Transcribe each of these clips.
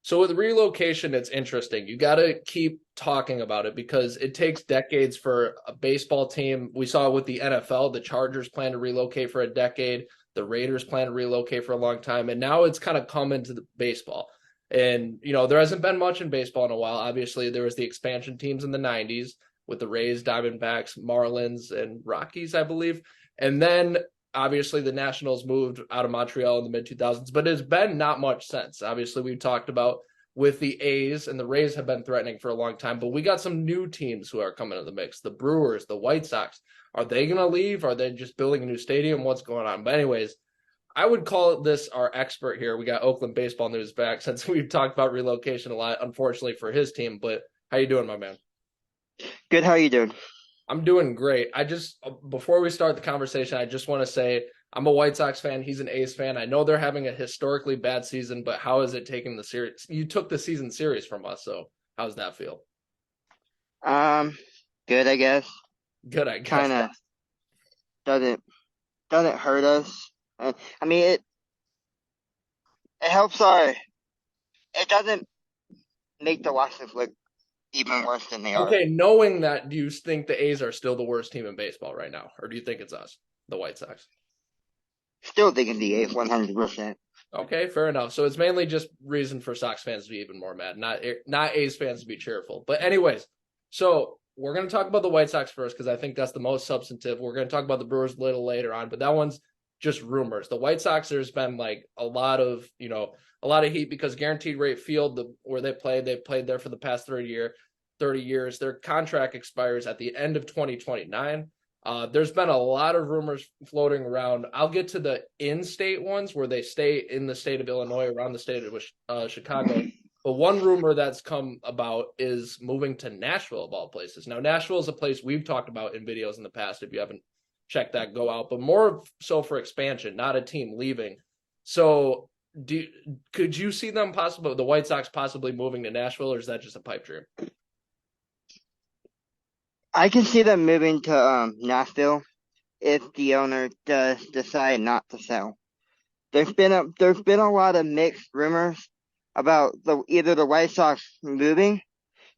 So with relocation, it's interesting. You got to keep talking about it because it takes decades for a baseball team. We saw it with the NFL, the Chargers plan to relocate for a decade, the Raiders plan to relocate for a long time, and now it's kind of come into the baseball. And there hasn't been much in baseball in a while. Obviously, there was the expansion teams in the 90s with the Rays, Diamondbacks, Marlins, and Rockies, I believe. And then obviously the Nationals moved out of Montreal in the mid 2000s, but it's been not much since. Obviously, we've talked about with the A's, and the Rays have been threatening for a long time, but we got some new teams who are coming to the mix. The Brewers, the White Sox. Are they going to leave? Are they just building a new stadium? What's going on? But anyways, I would call this our expert here. We got Oakland baseball news back since we've talked about relocation a lot, unfortunately for his team. But how you doing, my man? Good, how you doing? I'm doing great. Before we start the conversation, I just want to say I'm a White Sox fan. He's an A's fan. I know they're having a historically bad season, but how is it taking the series? You took the season series from us, so how's that feel? Um, Good, I guess. Good, I Kind guess. of doesn't doesn't hurt us. I mean, it helps our. It doesn't make the Washington look even worse than they are. Okay, knowing that, do you think the A's are still the worst team in baseball right now, or do you think it's us, the White Sox? Still thinking the A's 100%. Okay, fair enough. So it's mainly just reason for Sox fans to be even more mad, not A's fans to be cheerful. But anyways, so we're going to talk about the White Sox first because I think that's the most substantive. We're going to talk about the Brewers a little later on, but that one's just rumors. The White Sox, there's been like a lot of heat because Guaranteed Rate Field, where they've played there for the past 30 years. Their contract expires at the end of 2029. There's been a lot of rumors floating around. I'll get to the in-state ones where they stay in the state of Illinois, around the state of Chicago. But one rumor that's come about is moving to Nashville, of all places. Now, Nashville is a place we've talked about in videos in the past. If you haven't checked that, go out. But more so for expansion, not a team leaving. So, could you see them the White Sox possibly moving to Nashville, or is that just a pipe dream? I can see them moving to Nashville if the owner does decide not to sell. There's been a lot of mixed rumors about either the White Sox moving,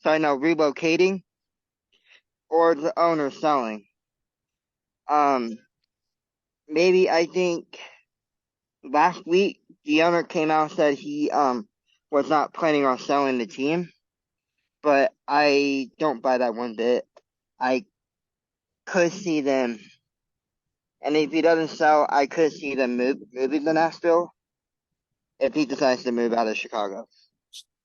so I know relocating, or the owner selling. Um, Maybe I think last week the owner came out and said he was not planning on selling the team, but I don't buy that one bit. I could see them, and if he doesn't sell, I could see them moving to Nashville if he decides to move out of Chicago.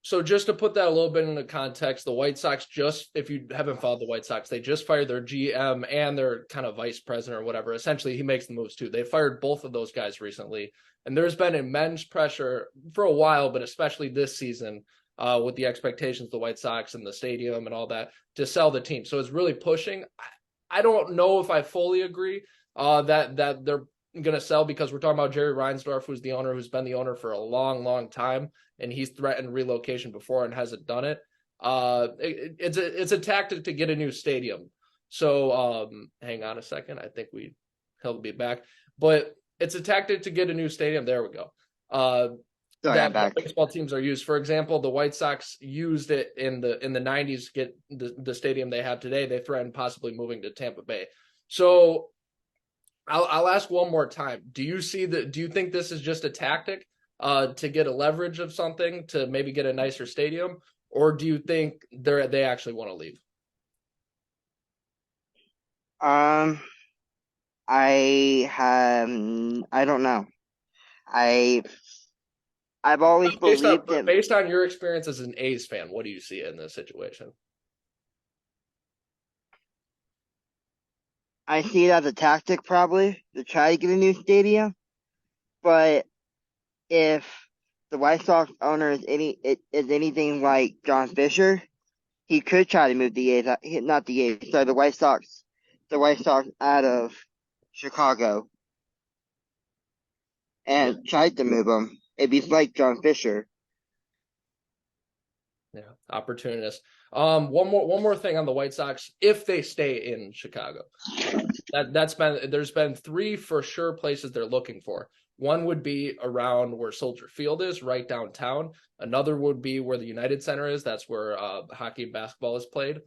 So just to put that a little bit into context, the White Sox if you haven't followed the White Sox, they just fired their GM and their kind of vice president or whatever. Essentially, he makes the moves too. They fired both of those guys recently. And there's been immense pressure for a while, but especially this season, with the expectations of the White Sox and the stadium and all that to sell the team. So it's really pushing. I don't know if I fully agree that they're going to sell because we're talking about Jerry Reinsdorf, who's the owner, who's been the owner for a long, long time, and he's threatened relocation before and hasn't done it. It's a tactic to get a new stadium. So hang on a second. I think he'll be back, but it's a tactic to get a new stadium. There we go. Sorry, I'm That back. baseball teams are used. For example, the White Sox used it in the 90s to get the stadium they have today. They threatened possibly moving to Tampa Bay. So I'll ask one more time. Do you think this is just a tactic to get a leverage of something to maybe get a nicer stadium, or do you think they actually want to leave? Um, I don't know. I I've always believed that Based on your experience as an A's fan, what do you see in this situation? I see it as a tactic probably to try to get a new stadium. But if the White Sox owner is anything like John Fisher, he could try to move the A's, not the A's, sorry, the White Sox out of Chicago Yeah, and try to move them if he's like John Fisher. yeah, opportunist. One more thing on the White Sox. If they stay in Chicago, there's been three for sure places they're looking for. One would be around where Soldier Field is, right downtown. Another would be where the United Center is. That's where hockey and basketball is played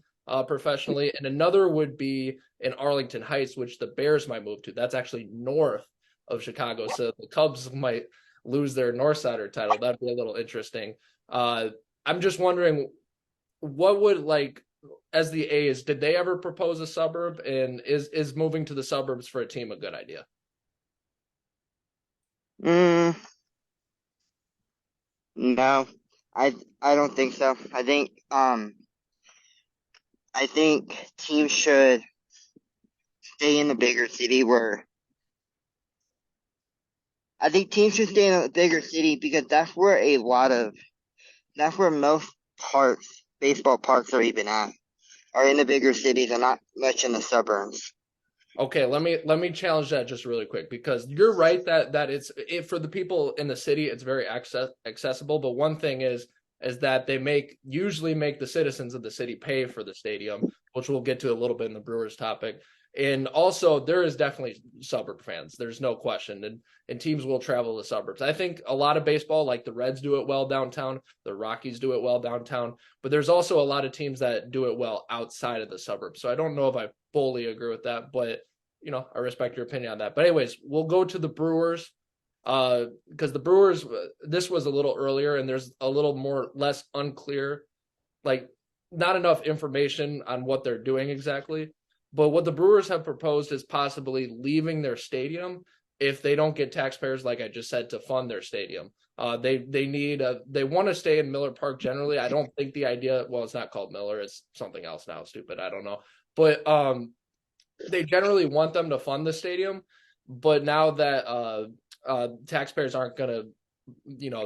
professionally. And another would be in Arlington Heights, which the Bears might move to. That's actually north of Chicago. So the Cubs might lose their Northsider title. That'd be a little interesting. I'm just wondering, what would, like, as the A's, did they ever propose a suburb? And is moving to the suburbs for a team a good idea? Mm, no, I don't think so. I think teams should stay in the bigger city where I think teams should stay in a bigger city because that's where most parks, baseball parks are even at, are in the bigger cities and not much in the suburbs. Okay, let me challenge that just really quick, because you're right that for the people in the city it's very accessible, but one thing is that they usually make the citizens of the city pay for the stadium, which we'll get to a little bit in the Brewers topic. And also there is definitely suburb fans. There's no question. And teams will travel to the suburbs. I think a lot of baseball, like the Reds do it well downtown, the Rockies do it well downtown, but there's also a lot of teams that do it well outside of the suburbs. So I don't know if I fully agree with that, but I respect your opinion on that. But anyways, we'll go to the Brewers, because the Brewers, this was a little earlier and there's a little more less unclear, like not enough information on what they're doing exactly. But what the Brewers have proposed is possibly leaving their stadium if they don't get taxpayers, like I just said, to fund their stadium. They want to stay in Miller Park generally. I don't think the idea, well, it's not called Miller, it's something else now, stupid, I don't know. But they generally want them to fund the stadium. But now that taxpayers aren't going to,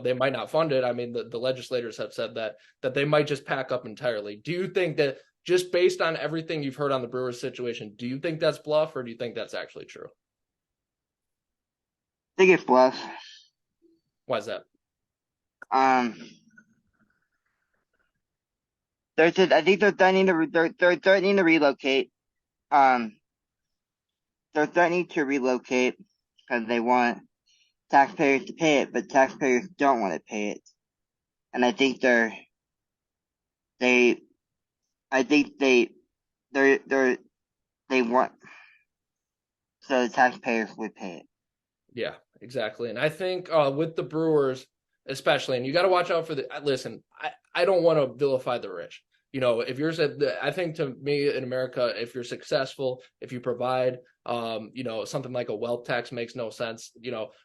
they might not fund it. I mean, the legislators have said that they might just pack up entirely. Do you think that, just based on everything you've heard on the Brewers situation, do you think that's bluff, or do you think that's actually true? I think it's bluff. Why is that? Um, I think they're threatening to relocate. Um, they're threatening to relocate because they want taxpayers to pay it, but taxpayers don't want to pay it. And they, I think they want, so the taxpayers would pay it. Yeah, exactly. And I think with the Brewers, especially, and you got to watch out for listen, I don't want to vilify the rich. If you're, I think, to me in America, if you're successful, if you provide, something like a wealth tax makes no sense.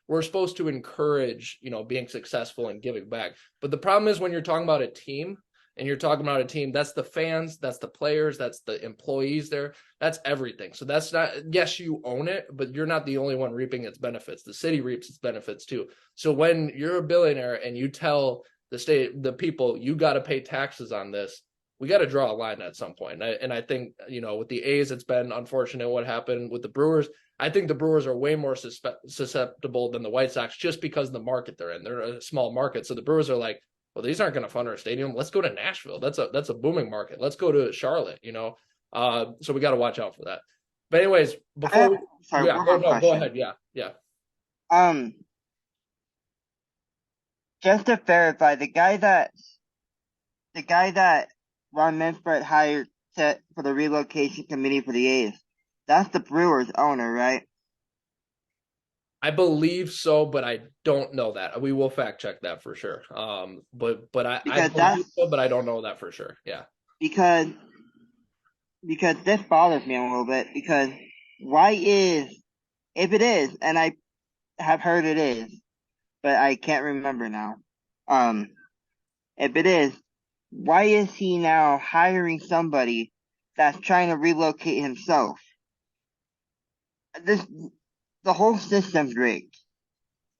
We're supposed to encourage, being successful and giving back. But the problem is when you're talking about a team, and you're talking about a team, that's the fans, that's the players, that's the employees there, that's everything. So that's not, yes, you own it, but you're not the only one reaping its benefits. The city reaps its benefits too. So when you're a billionaire and you tell the people, you got to pay taxes on this, we got to draw a line at some point. And I think, with the A's, it's been unfortunate what happened with the Brewers. I think the Brewers are way more susceptible than the White Sox just because of the market they're in. They're a small market. So the Brewers are like, well, these aren't going to fund our stadium. Let's go to Nashville. That's a booming market. Let's go to Charlotte, So we got to watch out for that. But anyways, before go ahead. Yeah. Um, just to verify, the guy that Ron Manfred hired for the relocation committee for the A's, that's the Brewers owner, right? I believe so, but I don't know that. We will fact check that for sure. But I believe so, but I don't know that for sure. Yeah. Because this bothers me a little bit, because if it is, and I have heard it is, but I can't remember now. If it is, why is he now hiring somebody that's trying to relocate himself? The whole system's rigged,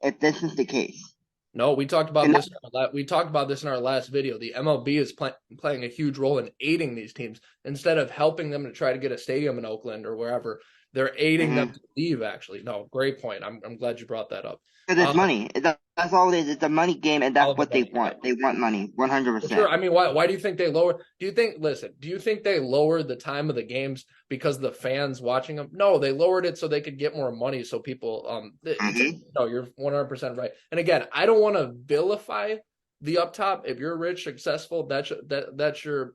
if this is the case. No, we talked about this. We talked about this in our last video. The MLB is playing a huge role in aiding these teams instead of helping them to try to get a stadium in Oakland or wherever. They're aiding them Mm-hmm. to leave, actually. No, great point. I'm glad you brought that up. Because it's money. That's all it is. It's a money game, and All that's about what they money. Yeah. want. They want money, For sure. 100%. I mean, why do you think they lower? Do you think, listen, do you think they lowered the time of the games because the fans watching them? No, they lowered it so they could get more money. So people, Mm-hmm. no, you're 100% right. And again, I don't want to vilify the up top. If you're rich, successful, that's your,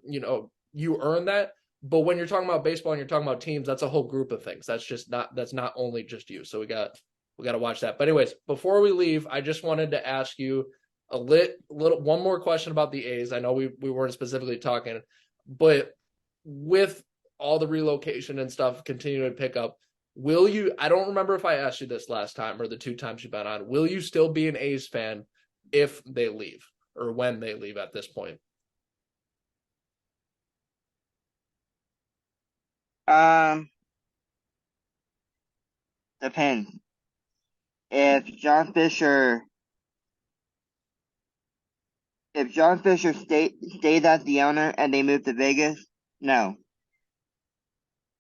you earn that. But when you're talking about baseball and you're talking about teams, that's a whole group of things. That's not only just you. So we got to watch that. But anyways, before we leave, I just wanted to ask you one more question about the A's. I know we weren't specifically talking, but with all the relocation and stuff continuing to pick up, will you? I don't remember if I asked you this last time or the two times you've been on. Will you still be an A's fan if they leave or when they leave at this point? Um, Depends. If John Fisher, if John Fisher stays as the owner and they move to Vegas, no.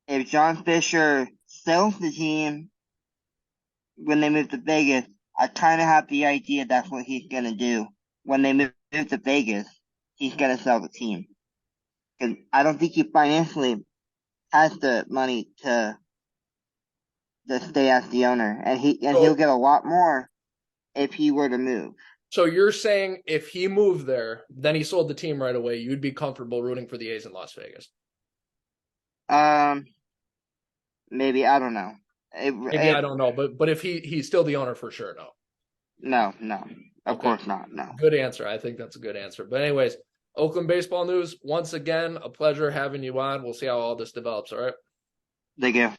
If John Fisher sells the team when they move to Vegas, I kind of have the idea that's what he's gonna do. When they move to Vegas, he's gonna sell the team because I don't think he financially has the money to stay as the owner, and he'll So get a lot more if he were to move. so you're saying if he moved there, then he sold the team right away, you'd be comfortable rooting for the A's in Las Vegas? Um, Maybe I don't know. Maybe I If don't know, but if he's still the owner for sure, no. no, of Okay. course not. No. Good answer. I think that's a good answer. But anyways, Oakland baseball news. Once again, a pleasure having you on. We'll see how all this develops. All right. They go.